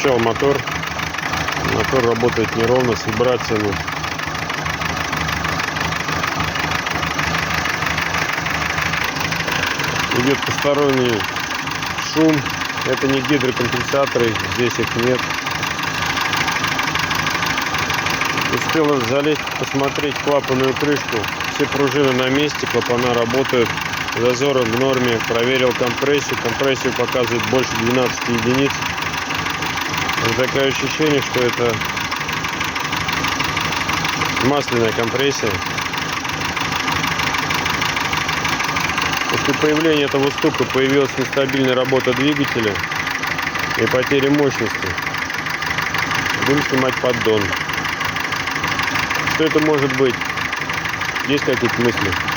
затрещал мотор. Мотор работает неровно, с вибрациями. Идет посторонний шум. Это не гидрокомпенсаторы, здесь их нет. Успел залезть, посмотреть клапанную крышку. Все пружины на месте, клапана работают. Зазоры в норме. Проверил компрессию. Компрессию показывает больше 12 единиц. Такое ощущение, что это масляная компрессия. После появления этого стука появилась нестабильная работа двигателя и потеря мощности. Будем снимать поддон. Что это может быть? Есть какие-то мысли?